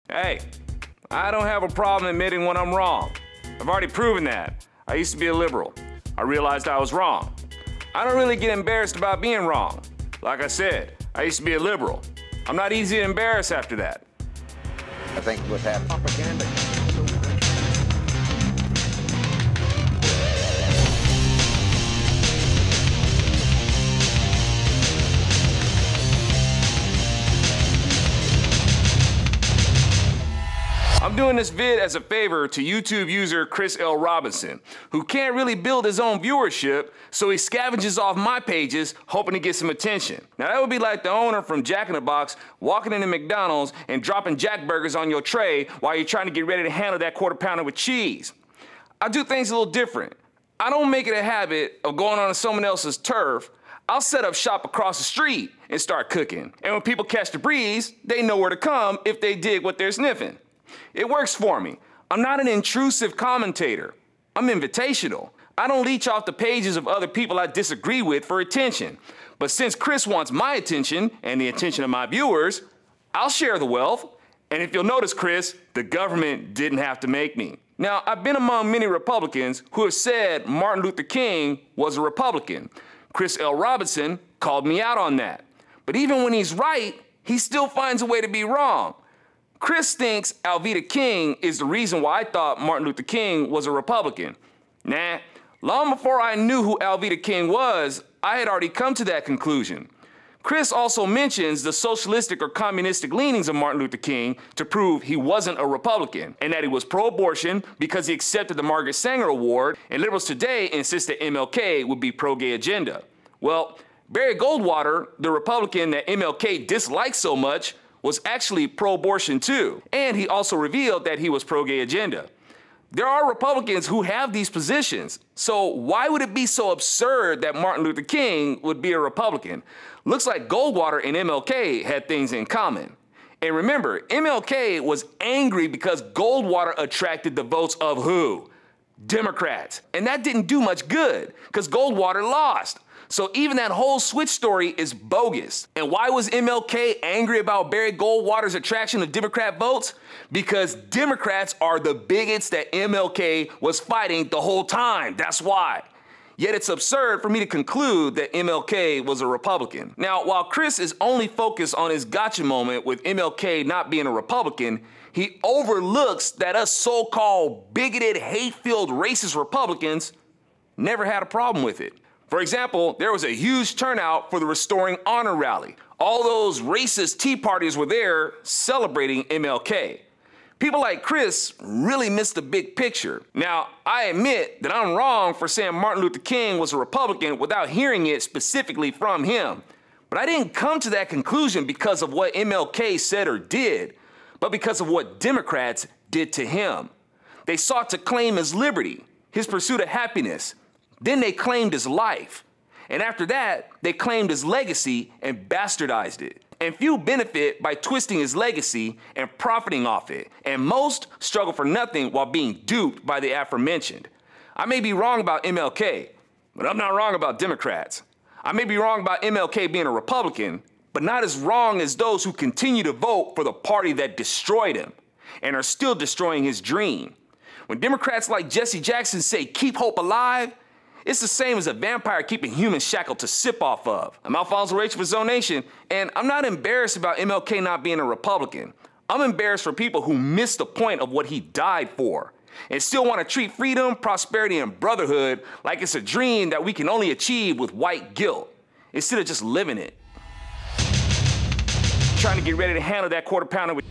Hey, I don't have a problem admitting when I'm wrong. I've already proven that. I used to be a liberal. I realized I was wrong. I don't really get embarrassed about being wrong. Like I said, I used to be a liberal. I'm not easy to embarrass after that. I think what's happening. Propaganda. I'm doing this vid as a favor to YouTube user Chris L. Robinson, who can't really build his own viewership, so he scavenges off my pages hoping to get some attention. Now that would be like the owner from Jack in the Box walking into McDonald's and dropping Jack Burgers on your tray while you're trying to get ready to handle that quarter pounder with cheese. I do things a little different. I don't make it a habit of going on someone else's turf. I'll set up shop across the street and start cooking. And when people catch the breeze, they know where to come if they dig what they're sniffing. It works for me. I'm not an intrusive commentator. I'm invitational. I don't leech off the pages of other people I disagree with for attention. But since Chris wants my attention and the attention of my viewers, I'll share the wealth. And if you'll notice, Chris, the government didn't have to make me. Now, I've been among many Republicans who have said Martin Luther King was a Republican. Chris L. Robinson called me out on that. But even when he's right, he still finds a way to be wrong. Chris thinks Alveda King is the reason why I thought Martin Luther King was a Republican. Nah, long before I knew who Alveda King was, I had already come to that conclusion. Chris also mentions the socialistic or communistic leanings of Martin Luther King to prove he wasn't a Republican, and that he was pro-abortion because he accepted the Margaret Sanger Award, and liberals today insist that MLK would be pro-gay agenda. Well, Barry Goldwater, the Republican that MLK disliked so much, was actually pro-abortion too, and he also revealed that he was pro-gay agenda. There are Republicans who have these positions, so why would it be so absurd that Martin Luther King would be a Republican? Looks like Goldwater and MLK had things in common. And remember, MLK was angry because Goldwater attracted the votes of who? Democrats. And that didn't do much good, because Goldwater lost. So even that whole switch story is bogus. And why was MLK angry about Barry Goldwater's attraction of Democrat votes? Because Democrats are the bigots that MLK was fighting the whole time. That's why. Yet it's absurd for me to conclude that MLK was a Republican. Now, while Chris is only focused on his gotcha moment with MLK not being a Republican, he overlooks that us so-called bigoted, hate-filled, racist Republicans never had a problem with it. For example, there was a huge turnout for the Restoring Honor rally. All those racist Tea Partiers were there celebrating MLK. People like Chris really missed the big picture. Now, I admit that I'm wrong for saying Martin Luther King was a Republican without hearing it specifically from him. But I didn't come to that conclusion because of what MLK said or did, but because of what Democrats did to him. They sought to claim his liberty, his pursuit of happiness. Then they claimed his life. And after that, they claimed his legacy and bastardized it. And few benefit by twisting his legacy and profiting off it. And most struggle for nothing while being duped by the aforementioned. I may be wrong about MLK, but I'm not wrong about Democrats. I may be wrong about MLK being a Republican, but not as wrong as those who continue to vote for the party that destroyed him and are still destroying his dream. When Democrats like Jesse Jackson say, "Keep hope alive," it's the same as a vampire keeping humans shackled to sip off of. I'm Alfonso Rachel for Zone Nation, and I'm not embarrassed about MLK not being a Republican. I'm embarrassed for people who missed the point of what he died for and still want to treat freedom, prosperity, and brotherhood like it's a dream that we can only achieve with white guilt, instead of just living it. Trying to get ready to handle that quarter pounder with